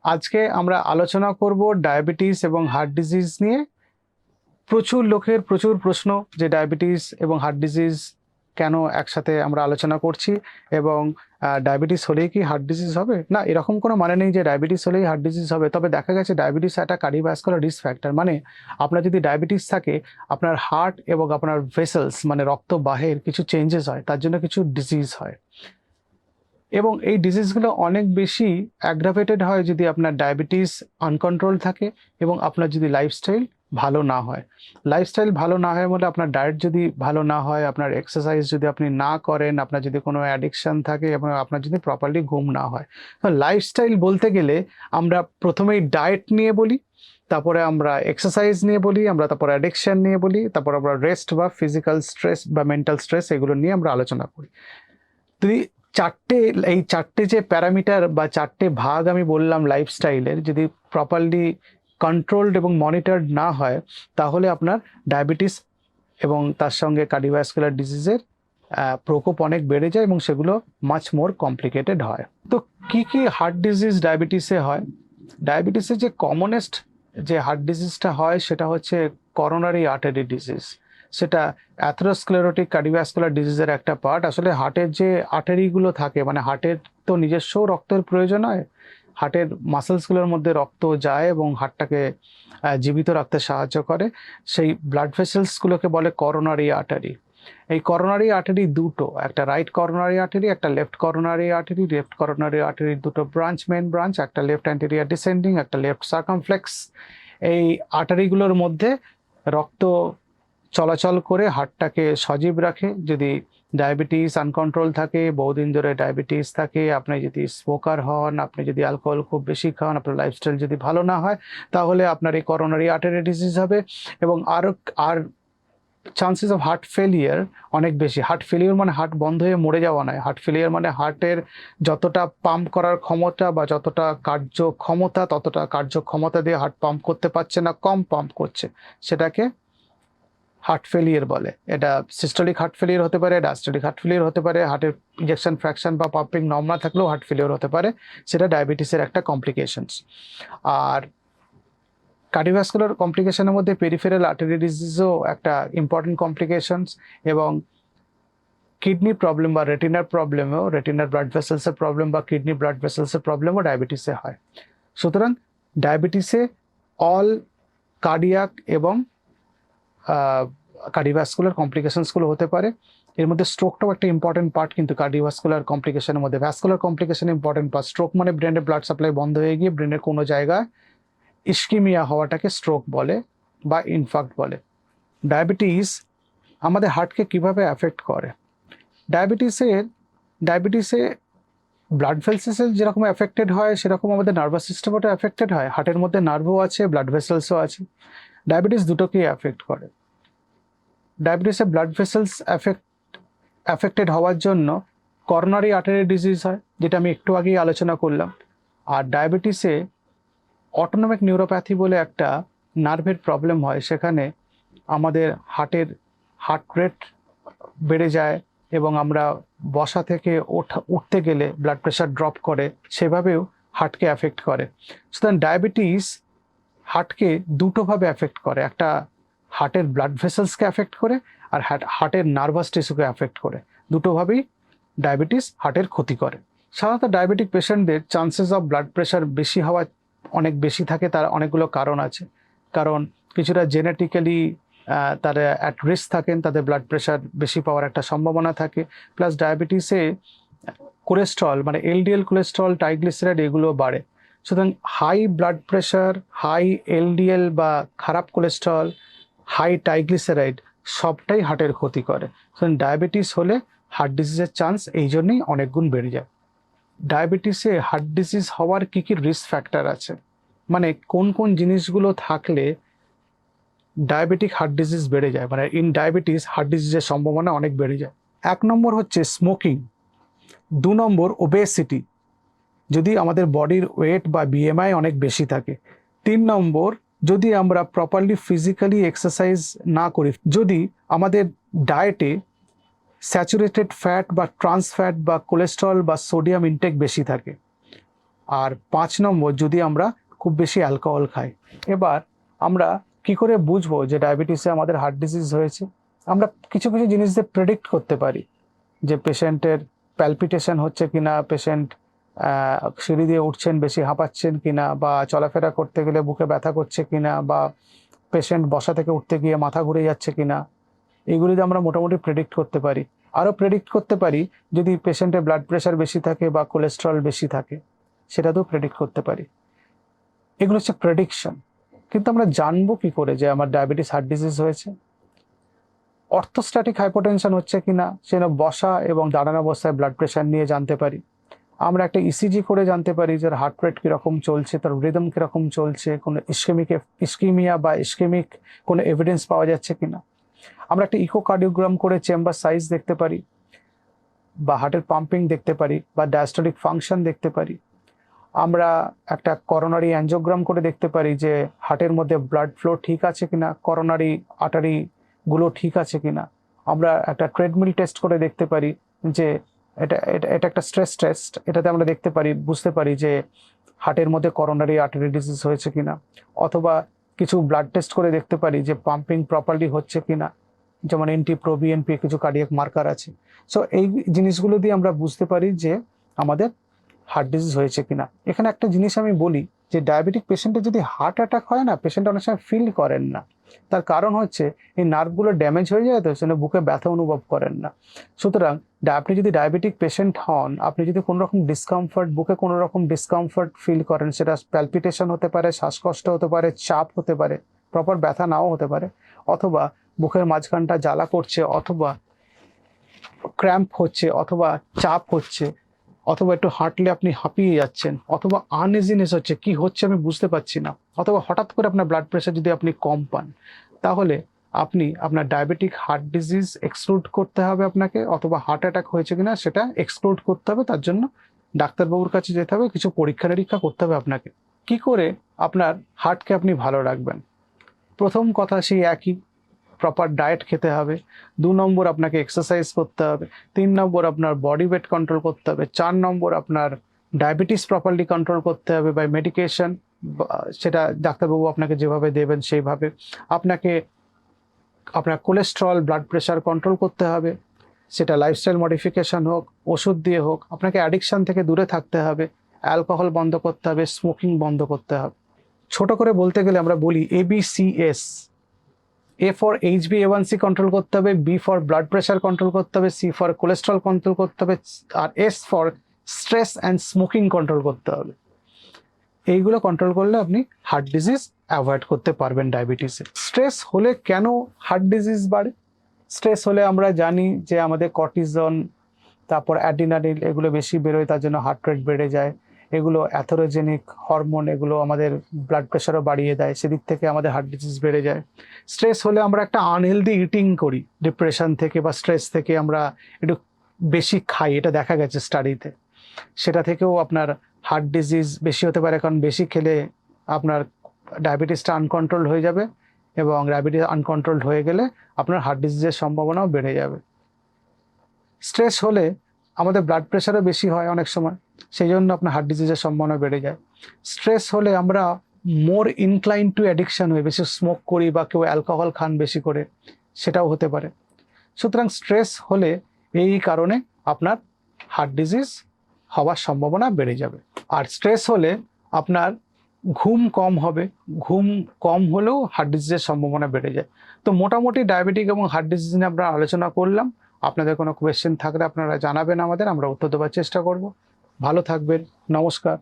আজকে আমরা আলোচনা করব ডায়াবেটিস এবং হার্ট ডিজিজ নিয়ে। প্রচুর লোকের প্রচুর প্রশ্ন যে ডায়াবেটিস এবং হার্ট ডিজিজ কেন একসাথে আমরা আলোচনা করছি, এবং ডায়াবেটিস হলেই কি হার্ট ডিজিজ হবে? না, এরকম কোনো মানে নেই যে ডায়াবেটিস হলেই হার্ট ডিজিজ হবে। তবে দেখা গেছে ডায়াবেটিস একটা কার্ডিওভাস্কুলার রিস্ক ফ্যাক্টর, মানে আপনার যদি ডায়াবেটিস থাকে আপনার হার্ট এবং আপনার ভেসেলস মানে রক্তবাহের কিছু চেঞ্জেস হয়, তার জন্য কিছু ডিজিজ হয়। এবং এই ডিজিজগুলো অনেক বেশি অ্যাগ্রাভেটেড হয় যদি আপনার ডায়াবেটিস আনকন্ট্রোল থাকে এবং আপনার যদি লাইফস্টাইল ভালো না হয়। লাইফস্টাইল ভালো না হয় বলে আপনার ডায়েট যদি ভালো না হয়, আপনার এক্সারসাইজ যদি আপনি না করেন, আপনার যদি কোনো অ্যাডিকশান থাকে এবং আপনার যদি প্রপারলি ঘুম না হয়। তো লাইফস্টাইল বলতে গেলে আমরা প্রথমেই ডায়েট নিয়ে বলি, তারপরে আমরা এক্সারসাইজ নিয়ে বলি, আমরা তারপরে অ্যাডিকশান নিয়ে বলি, তারপর আমরা রেস্ট বা ফিজিক্যাল স্ট্রেস বা মেন্টাল স্ট্রেস এগুলো নিয়ে আমরা আলোচনা করি। যদি চারটে যে প্যারামিটার বা চারটে ভাগ আমি বললাম লাইফস্টাইলের, যদি প্রপারলি কন্ট্রোলড এবং মনিটরড না হয়, তাহলে আপনার ডায়াবেটিস এবং তার সঙ্গে কার্ডিওভাস্কুলার ডিজিজের প্রকোপ অনেক বেড়ে যায় এবং সেগুলো মাচ মোর কমপ্লিকেটেড হয়। তো কি কি হার্ট ডিজিজ ডায়াবেটিসে হয়? ডায়াবেটিসে যে কমনেস্ট যে হার্ট ডিজিজটা হয় সেটা হচ্ছে করোনারি আর্টারি ডিজিজ। সেটা অ্যাথেরোস্ক্লেরোটিক কার্ডিওভাস্কুলার ডিজিজের একটা পার্ট। আসলে হার্টের যে আর্টারিগুলো থাকে, মানে হার্টের তো নিজস্ব রক্তের প্রয়োজন হয়, হার্টের মাসেলসগুলোর মধ্যে রক্ত যায় এবং হার্টটাকে জীবিত রাখতে সাহায্য করে। সেই ব্লাড ভেসেলসগুলোকে বলে করোনারি আর্টারি। এই করোনারি আর্টারি দুটো, একটা রাইট করোনারি আর্টারি, একটা left coronary artery. Left coronary আর্টারির দুটো ব্রাঞ্চ, মেন ব্রাঞ্চ, একটা লেফট অ্যান্টেরিয়ার ডিসেন্ডিং, একটা লেফট সার্কামফ্লেক্স। এই আর্টারিগুলোর মধ্যে রক্ত চলাচল করে হার্টটাকে সজীব রাখে। যদি ডায়াবেটিস আনকন্ট্রোল থাকে, বহুদিন ধরে ডায়াবেটিস থাকে, আপনি যদি স্মোকার হন, আপনি যদি অ্যালকোহল খুব বেশি খান, আপনার লাইফস্টাইল যদি ভালো না হয়, তাহলে আপনার এই করোনারি আর্টারি ডিজিজ হবে। এবং আর চান্সেস অফ হার্ট ফেলিয়ার অনেক বেশি। হার্ট ফেলিয়ার মানে হার্ট বন্ধ হয়ে মরে যাওয়া নয়। হার্ট ফেলিয়ার মানে হার্টের যতটা পাম্প করার ক্ষমতা বা যতটা কার্যক্ষমতা, ততটা কার্যক্ষমতা দিয়ে হার্ট পাম্প করতে পারছে না, কম পাম্প করছে, সেটাকে হার্ট ফেলিয়ার বলে। এটা সিস্টোলিক হার্ট ফেলিয়ার হতে পারে, ডায়াস্টোলিক হার্ট ফেলিয়ার হতে পারে, হার্টের ইনজেকশন ফ্র্যাকশন বা পাম্পিং নর্মাল থাকলেও হার্ট ফেলিয়ার হতে পারে। সেটা ডায়াবেটিসের একটা কমপ্লিকেশনস। আর কার্ডিওভাস্কুলার কমপ্লিকেশনের মধ্যে পেরিফেরাল আর্টারি ডিজিজও একটা ইম্পর্টেন্ট কমপ্লিকেশনস, এবং কিডনি প্রবলেম বা রেটিনার প্রবলেমও, রেটিনার ব্লাড ভেসেলসের প্রবলেম বা কিডনি ব্লাড ভেসেলসের প্রবলেমও ডায়াবেটিসে হয়। সুতরাং ডায়াবেটিসে অল কার্ডিয়াক এবং কার্ডিওভাস্কুলার কমপ্লিকেশনসগুলো হতে পারে। এর মধ্যে স্ট্রোকটাও একটা ইম্পর্টেন্ট পার্ট, কিন্তু কার্ডিওভাস্কুলার কমপ্লিকেশনের মধ্যে vascular complication important part. Stroke মানে ব্রেনের ব্লাড সাপ্লাই বন্ধ হয়ে গিয়ে ব্রেনের কোনো জায়গায় ইস্কিমিয়া হওয়াটাকে স্ট্রোক বলে বা ইনফার্ক্ট বলে। ডায়াবেটিস আমাদের হার্টকে কিভাবে অ্যাফেক্ট করে? ডায়াবেটিসে ব্লাড ভেসেলস যেরকম অ্যাফেক্টেড হয়, সেরকম আমাদের নার্ভাস সিস্টেমটা অ্যাফেক্টেড হয়। হার্টের মধ্যে নার্ভও আছে, ব্লাড ভেসেলসও আছে। ডায়াবেটিস দুটোকেই অ্যাফেক্ট করে। ডায়াবেটিসে ব্লাড ভেসেলস অ্যাফেক্টেড হওয়ার জন্য করোনারি আর্টারি ডিজিজ হয়, যেটা আমি একটু আগেই আলোচনা করলাম। আর ডায়াবেটিসে অটোনমিক নিউরোপ্যাথি বলে একটা নার্ভের প্রবলেম হয়, সেখানে আমাদের হার্ট রেট বেড়ে যায় এবং আমরা বসা থেকে উঠতে গেলে ব্লাড প্রেশার ড্রপ করে, সেভাবেও হার্টকে অ্যাফেক্ট করে। সুতরাং ডায়াবেটিস হার্টকে দুটোভাবে অ্যাফেক্ট করে, একটা হার্টের ব্লাড ভেসেলসকে অ্যাফেক্ট করে আর হার্টের নার্ভাস টিস্যুকে অ্যাফেক্ট করে। দুটোভাবেই ডায়াবেটিস হার্টের ক্ষতি করে। সাধারণত ডায়াবেটিক পেশেন্টদের চান্সেস অফ ব্লাড প্রেশার বেশি হওয়া অনেক বেশি থাকে। তার অনেকগুলো কারণ আছে। কারণ কিছুটা জেনেটিক্যালি তারা অ্যাট রিস্ক থাকেন, তাদের ব্লাড প্রেশার বেশি পাওয়ার একটা সম্ভাবনা থাকে। প্লাস ডায়াবেটিসে কোলেস্ট্রল মানে এলডিএল কোলেস্ট্রল, ট্রাইগ্লিসারাইড এগুলো বাড়ে। সুতরাং high blood pressure, high LDL বা খারাপ কোলেস্ট্রল, হাই ট্রাইগ্লিসারাইড সবটাই হার্টের ক্ষতি করে। সুতরাং ডায়াবেটিস হলে হার্ট ডিজিজের চান্স এই জন্যই অনেক গুণ বেড়ে যায়। ডায়াবেটিসে হার্ট ডিজিজ হওয়ার কী কী রিস্ক ফ্যাক্টর আছে, মানে কোন কোন জিনিসগুলো থাকলে ডায়াবেটিক হার্ট ডিজিজ বেড়ে যায়, মানে ইন ডায়াবেটিস হার্ট ডিজিজের সম্ভাবনা অনেক বেড়ে যায়। 1 নম্বর হচ্ছে স্মোকিং। 2 নম্বর ওবেসিটি, যদি আমাদের বডির ওয়েট বা বিএমআই অনেক বেশি থাকে। 3 নম্বর যদি আমরা প্রপারলি ফিজিক্যালি এক্সারসাইজ না করি, যদি আমাদের ডায়েটে স্যাচুরেটেড ফ্যাট বা ট্রান্স ফ্যাট বা কোলেস্ট্রল বা সোডিয়াম ইনটেক বেশি থাকে। আর 5 নম্বর যদি আমরা খুব বেশি অ্যালকোহল খাই। এবার আমরা কি করে বুঝবো যে ডায়াবেটিসে আমাদের হার্ট ডিজিজ হয়েছে? আমরা কিছু কিছু জিনিস দিয়ে প্রেডিক্ট করতে পারি যে পেশেন্টের প্যালপিটেশন হচ্ছে কিনা, পেশেন্ট সিঁড়ি দিয়ে উঠছেন বেশি হাঁপাচ্ছেন কিনা, বা চলাফেরা করতে গেলে বুকে ব্যথা করছে কিনা, বা পেশেন্ট বসা থেকে উঠতে গিয়ে মাথা ঘুরে যাচ্ছে কিনা। এইগুলি দিয়ে আমরা মোটামুটি প্রেডিক্ট করতে পারি। আরও প্রেডিক্ট করতে পারি যদি পেশেন্টের ব্লাড প্রেশার বেশি থাকে বা কোলেস্টেরল বেশি থাকে, সেটাতেও প্রেডিক্ট করতে পারি। এগুলো হচ্ছে প্রেডিকশন। কিন্তু আমরা জানবো কি করে যে আমার ডায়াবেটিস হার্ট ডিজিজ হয়েছে? অর্থোস্ট্যাটিক হাইপোটেনশন হচ্ছে কিনা সেটা বসা এবং দাঁড়ানো অবস্থায় ব্লাড প্রেশার নিয়ে জানতে পারি। আমরা একটা ইসিজি করে জানতে পারি যে হার্ট রেট কীরকম চলছে, তার রিদম কীরকম চলছে, কোনো ইস্কেমিয়া বা ইস্কেমিক কোনো এভিডেন্স পাওয়া যাচ্ছে কিনা। আমরা একটা ইকোকার্ডিওগ্রাম করে চেম্বার সাইজ দেখতে পারি, বা হার্টের পাম্পিং দেখতে পারি, বা ডায়াস্টোলিক ফাংশন দেখতে পারি। আমরা একটা করোনারি অ্যাঞ্জিওগ্রাম করে দেখতে পারি যে হার্টের মধ্যে ব্লাড ফ্লো ঠিক আছে কিনা, করোনারি আর্টারিগুলো ঠিক আছে কিনা। আমরা একটা ট্রেডমিল টেস্ট করে দেখতে পারি যে এটা এটা এটা একটা স্ট্রেস টেস্ট, এটাতে আমরা দেখতে পারি, বুঝতে পারি যে হার্টের মধ্যে করোনারি আর্টারি ডিজিজ হয়েছে কিনা। অথবা কিছু ব্লাড টেস্ট করে দেখতে পারি যে পাম্পিং প্রপারলি হচ্ছে কিনা, যেমন এনটি প্রো বিএনপি কিছু কার্ডিয়াক মার্কার আছে। সো এই জিনিসগুলো দিয়ে আমরা বুঝতে পারি যে আমাদের হার্ট ডিজিজ হয়েছে কিনা। এখানে একটা জিনিস আমি বলি যে ডায়াবেটিক পেশেন্টের যদি হার্ট অ্যাটাক হয় না, পেশেন্ট অনেক সময় ফিল করেন না। তার কারণ হচ্ছে এই নার্ভগুলো ড্যামেজ হয়ে যায়, তো সেজন্য বুকে ব্যথা অনুভব করেন না। সুতরাং আপনি যদি ডায়াবেটিক পেশেন্ট হন, আপনি যদি কোনো রকম ডিসকমফর্ট, বুকে কোনো রকম ডিসকমফর্ট ফিল করেন, সেটা প্যালপিটেশন হতে পারে, শ্বাসকষ্ট হতে পারে, চাপ হতে পারে, প্রপার ব্যথা নাও হতে পারে, অথবা বুকের মাঝখানটা জ্বালা করছে, অথবা ক্র্যাম্প হচ্ছে, অথবা চাপ হচ্ছে, অথবা একটু হাঁটলে আপনি হাঁপিয়ে যাচ্ছেন, অথবা আনইজিনেস হচ্ছে, কি হচ্ছে আমি বুঝতে পারছি না, অথবা হঠাৎ করে আপনার ব্লাড প্রেশার যদি আপনি কম পান, তাহলে আপনি আপনার ডায়াবেটিক হার্ট ডিজিজ এক্সক্লুড করতে হবে আপনাকে, অথবা হার্ট অ্যাটাক হয়েছে কিনা সেটা এক্সক্লুড করতে হবে। তার জন্য ডাক্তারবাবুর কাছে যেতে হবে, কিছু পরীক্ষা নিরীক্ষা করতে হবে আপনাকে। কি করে আপনার হার্টকে আপনি ভালো রাখবেন? প্রথম কথা সেই একই, প্রপার ডায়েট খেতে হবে। 2 নম্বর আপনাকে এক্সারসাইজ করতে হবে। 3 নম্বর আপনার বডি ওয়েট কন্ট্রোল করতে হবে। 4 নম্বর আপনার ডায়াবেটিস প্রপারলি কন্ট্রোল করতে হবে বাই মেডিকেশন, সেটা ডাক্তারবাবু আপনাকে যেভাবে দেবেন সেইভাবে। আপনাকে আপনার কোলেস্টেরল, ব্লাড প্রেশার কন্ট্রোল করতে হবে, সেটা লাইফস্টাইল মডিফিকেশন হোক, ওষুধ দিয়ে হোক। আপনাকে অ্যাডিকশন থেকে দূরে থাকতে হবে, অ্যালকোহল বন্ধ করতে হবে, স্মোকিং বন্ধ করতে হবে। ছোট করে বলতে গেলে আমরা বলি ABCS। A for HbA1c control করতে হবে, B for blood pressure control করতে হবে, C ফর কোলেস্ট্রল কন্ট্রোল করতে হবে, আর S for stress and smoking control করতে হবে। এইগুলো কন্ট্রোল করলে আপনি হার্ট ডিজিজ অ্যাভয়েড করতে পারবেন ডায়াবেটিসে। স্ট্রেস হলে কেন হার্ট ডিজিজ বাড়ে? স্ট্রেস হলে আমরা জানি যে আমাদের কর্টিসন, তারপর অ্যাড্রিনালিন, এগুলো বেশি বেরোয়, তার জন্য হার্ট রেট বেড়ে যায়। এগুলো অ্যাথেরোজেনিক হরমোন, এগুলো আমাদের ব্লাড প্রেশারও বাড়িয়ে দেয়, সেদিক থেকে আমাদের হার্ট ডিজিজ বেড়ে যায়। স্ট্রেস হলে আমরা একটা আনহেলদি ইটিং করি, ডিপ্রেশন থেকে বা স্ট্রেস থেকে আমরা একটু বেশি খাই, এটা দেখা গেছে স্টাডিতে। সেটা থেকেও আপনার হার্ট ডিজিজ বেশি হতে পারে, কারণ বেশি খেলে আপনার ডায়াবেটিসটা আনকন্ট্রোল হয়ে যাবে, এবং ডায়াবেটিস আনকন্ট্রোল হয়ে গেলে আপনার হার্ট ডিজিজের সম্ভাবনাও বেড়ে যাবে। স্ট্রেস হলে আমাদের ব্লাড প্রেশারও বেশি হয় অনেক সময়, সেই জন্য আপনার হার্ট ডিজিজের সম্ভাবনা বেড়ে যায়। স্ট্রেস হলে আমরা মোর ইনক্লাইন টু অ্যাডিকশন হয়ে বেশি স্মোক করি, বা কেউ অ্যালকোহল খান বেশি করে, সেটাও হতে পারে। সুতরাং স্ট্রেস হলে এই কারণে আপনার হার্ট ডিজিজ হওয়ার সম্ভাবনা বেড়ে যাবে। আর স্ট্রেস হলে আপনার ঘুম কম হবে, ঘুম কম হলেও হার্ট ডিজিজের সম্ভাবনা বেড়ে যায়। তো মোটামুটি ডায়াবেটিক এবং হার্ট ডিজিজ নিয়ে আমরা আলোচনা করলাম। আপনাদের কোনো কোয়েশ্চেন থাকলে আপনারা জানাবেন আমাদের, আমরা উত্তর দেওয়ার চেষ্টা করব। ভালো থাকবেন, নমস্কার।